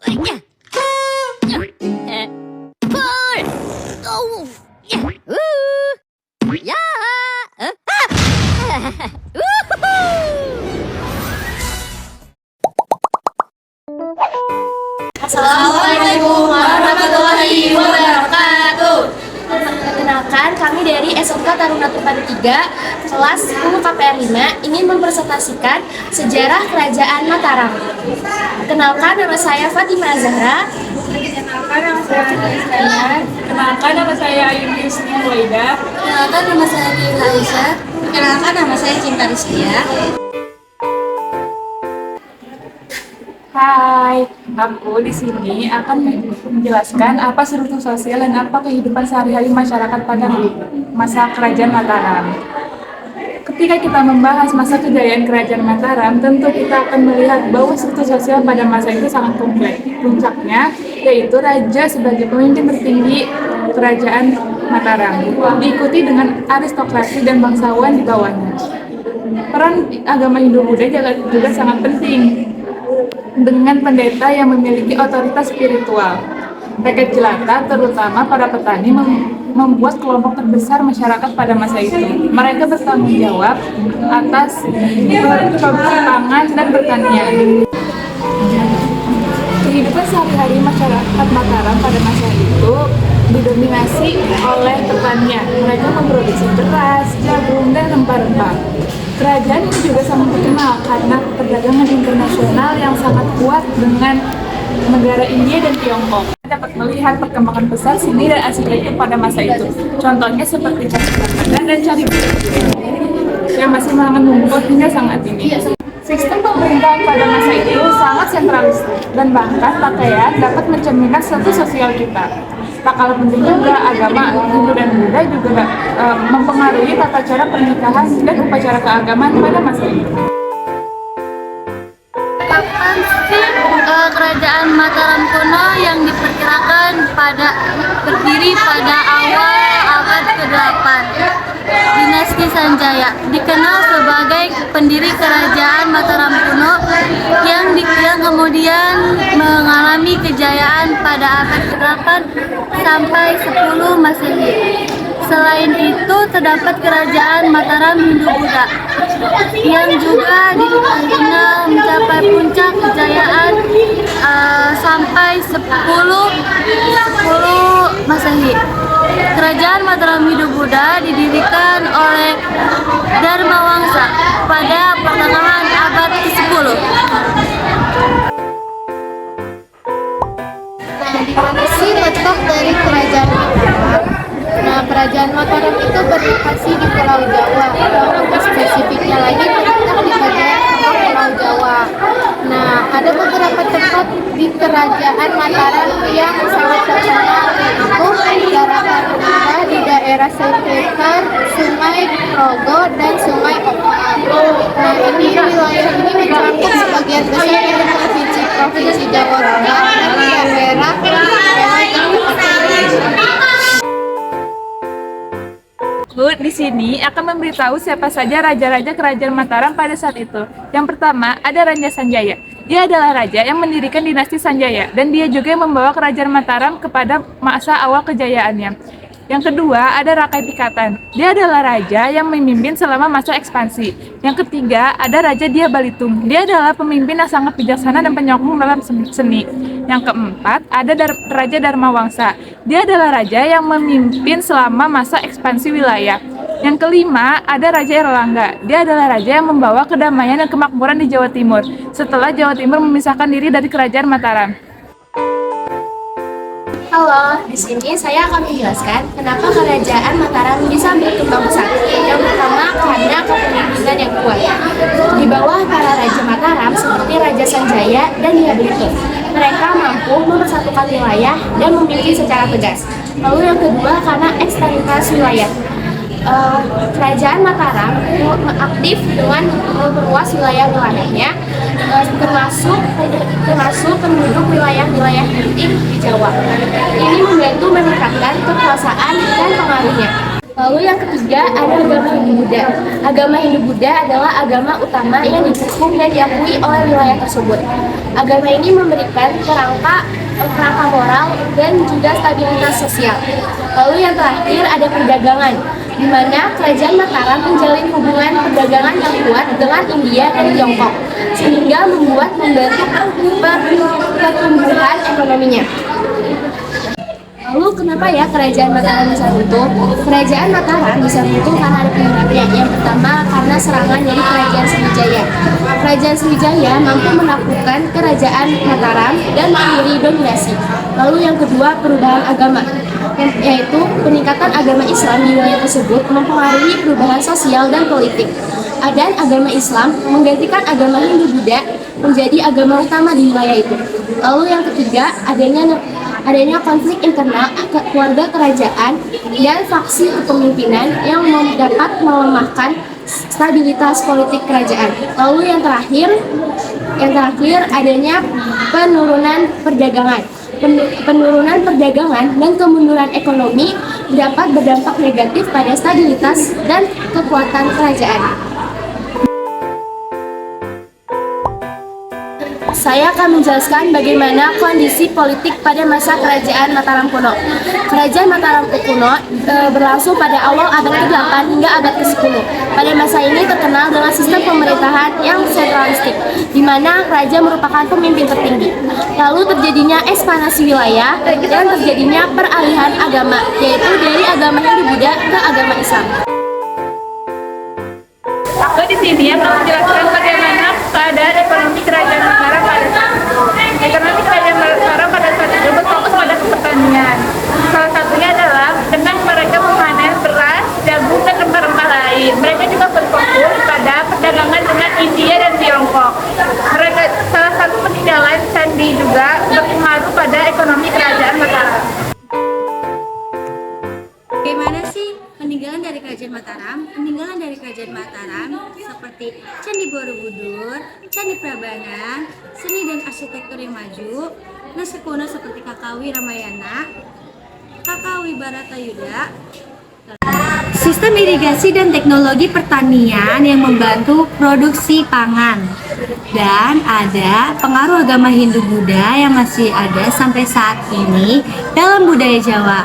Assalamualaikum warahmatullahi wabarakatuh. Perkenalkan, kami dari SMK Taruna Terpadu 3, kelas 10 KPR 5, ingin mempresentasikan sejarah Kerajaan Mataram. Kenalkan, nama saya Fatimah Zahra. Kenalkan, nama saya Citra Iskandar. Kenalkan, nama saya Ayu Yusni Waida. Kenalkan, nama saya Tia Aisyah. Kenalkan, nama saya Cinta Rizkia. Hai, aku di sini akan menjelaskan apa struktur sosial dan apa kehidupan sehari-hari masyarakat pada masa Kerajaan Mataram. Ketika kita membahas masa kejayaan Kerajaan Mataram, tentu kita akan melihat bahwa struktur sosial pada masa itu sangat kompleks. Puncaknya yaitu raja sebagai pemimpin tertinggi Kerajaan Mataram, diikuti dengan aristokrasi dan bangsawan di bawahnya. Peran agama Hindu-Buddha juga sangat penting, dengan pendeta yang memiliki otoritas spiritual. Rakyat jelata, terutama para petani, membuat kelompok terbesar masyarakat pada masa itu. Mereka bertanggung jawab atas produksi pangan dan pertanian. Kehidupan sehari-hari masyarakat Mataram pada masa itu didominasi oleh pertanian. Mereka memproduksi beras, jagung, dan rempah-rempah. Kerajaan ini juga sangat terkenal karena perdagangan internasional yang sangat kuat dengan negara India dan Tiongkok. Kita dapat melihat perkembangan pesat seni dan arsitektur pada masa itu. Contohnya seperti Candi dan Candi yang masih mengumpul hingga saat ini. Sistem pemerintahan pada masa itu sangat sentralis dan bahkan pakaian dapat mencerminkan status sosial kita. Tak kalah penting juga, agama Hindu dan Buddha juga mempengaruhi tata cara pernikahan dan upacara keagamaan pada masa itu. Kerajaan Mataram kuno yang diperkirakan berdiri pada awal abad ke-8. Dinasti Sanjaya dikenal sebagai pendiri Kerajaan Mataram kuno yang kemudian mengalami kejayaan pada abad ke-8 sampai 10 Masehi. Selain itu terdapat Kerajaan Mataram Hindu-Buddha yang juga dikenal mencapai puncak kejayaan sampai 10 Masehi. Kerajaan Mataram Hindu-Buddha didirikan oleh Dharma Wangsa pada pertengahan abad ke-10. Di mana sih letak dari Kerajaan Mataram? Nah, Kerajaan Mataram itu berlokasi di Pulau Jawa, lebih spesifiknya lagi terletak di bagian tengah Pulau Jawa. Nah, ada beberapa tempat di Kerajaan Mataram yang sangat terkenal, yaitu Darakarunga di daerah sekitar Sungai Progo dan Sungai Okal. Nah, wilayah ini mencakup sebagian besar dari provinsi Jawa Tengah dan daerah Di sini akan memberitahu siapa saja raja-raja Kerajaan Mataram pada saat itu. Yang pertama, ada Raja Sanjaya. Dia adalah raja yang mendirikan dinasti Sanjaya, dan dia juga yang membawa Kerajaan Mataram kepada masa awal kejayaannya. Yang kedua, ada Rakai Pikatan. Dia adalah raja yang memimpin selama masa ekspansi. Yang ketiga, ada Raja Dia Balitung. Dia adalah pemimpin yang sangat bijaksana dan penyokong dalam seni. Yang keempat, ada Raja Dharma Wangsa. Dia adalah raja yang memimpin selama masa ekspansi wilayah. Yang kelima, ada Raja Erlangga. Dia adalah raja yang membawa kedamaian dan kemakmuran di Jawa Timur setelah Jawa Timur memisahkan diri dari Kerajaan Mataram. Halo, di sini saya akan menjelaskan kenapa Kerajaan Mataram bisa berkembang pesat. Yang pertama, karena kepemimpinan yang kuat. Di bawah para Raja Mataram seperti Raja Sanjaya dan Dia Belitung, mereka mampu mempersatukan wilayah dan memimpin secara tegas. Lalu yang kedua, karena ekstensitas wilayah. Kerajaan Mataram aktif dengan memperluas wilayah-wilayahnya, termasuk penduduk wilayah-wilayah penting di Jawa. Ini membantu meningkatkan kekuasaan dan pengaruhnya. Lalu yang ketiga ada agama Hindu-Buddha. Agama Hindu-Buddha adalah agama utama yang didukung dan diakui oleh wilayah tersebut. Agama ini memberikan kerangka moral dan juga stabilitas sosial. Lalu yang terakhir ada perdagangan, di mana Kerajaan Mataram menjalin hubungan perdagangan yang kuat dengan India dan Tiongkok, sehingga membantu pertumbuhan ekonominya. Lalu kenapa ya Kerajaan Mataram bisa runtuh? Kerajaan Mataram bisa runtuh karena ada penyebabnya. Yang pertama karena serangan dari Kerajaan Sriwijaya. Kerajaan Sriwijaya mampu menaklukkan Kerajaan Mataram dan mengakhiri dominasi. Lalu yang kedua perubahan agama, yaitu peningkatan agama Islam di wilayah tersebut mempengaruhi perubahan sosial dan politik. Dan agama Islam menggantikan agama Hindu-Buddha menjadi agama utama di wilayah itu. Lalu yang ketiga adanya konflik internal keluarga kerajaan dan faksi kepemimpinan yang dapat melemahkan stabilitas politik kerajaan. Lalu yang terakhir adanya penurunan perdagangan. Penurunan perdagangan dan kemunduran ekonomi dapat berdampak negatif pada stabilitas dan kekuatan kerajaan. Saya akan menjelaskan bagaimana kondisi politik pada masa Kerajaan Mataram kuno. Kerajaan Mataram kuno berlangsung pada awal abad ke-8 hingga abad ke-10. Pada masa ini terkenal dengan sistem pemerintahan yang sentralistik, di mana raja merupakan pemimpin tertinggi. Lalu terjadinya ekspansi wilayah dan terjadinya peralihan agama, yaitu dari agama Hindu-Buddha ke agama Islam. Aku di sini akan menjelaskan bagaimana keadaan ekonomi Kerajaan Mataram pada saat itu. Ekonomi Kerajaan Mataram pada saat itu berfokus pada pertanian. Salah satunya adalah dengan mereka memanen beras, jagung, dan rempah-rempah lain. Mereka juga berfokus pada perdagangan dengan India dan Tiongkok. Salah satu peninggalan candi juga berpengaruh pada ekonomi Kerajaan Mataram. Bagaimana sih peninggalan dari Kerajaan Mataram? Peninggalan dari Kerajaan Mataram seperti Candi Borobudur, Candi Prambanan, seni dan arsitektur yang maju, naskah kuno seperti Kakawi Ramayana, Kakawi Baratayuda, sistem irigasi dan teknologi pertanian yang membantu produksi pangan, dan ada pengaruh agama Hindu-Buddha yang masih ada sampai saat ini dalam budaya Jawa.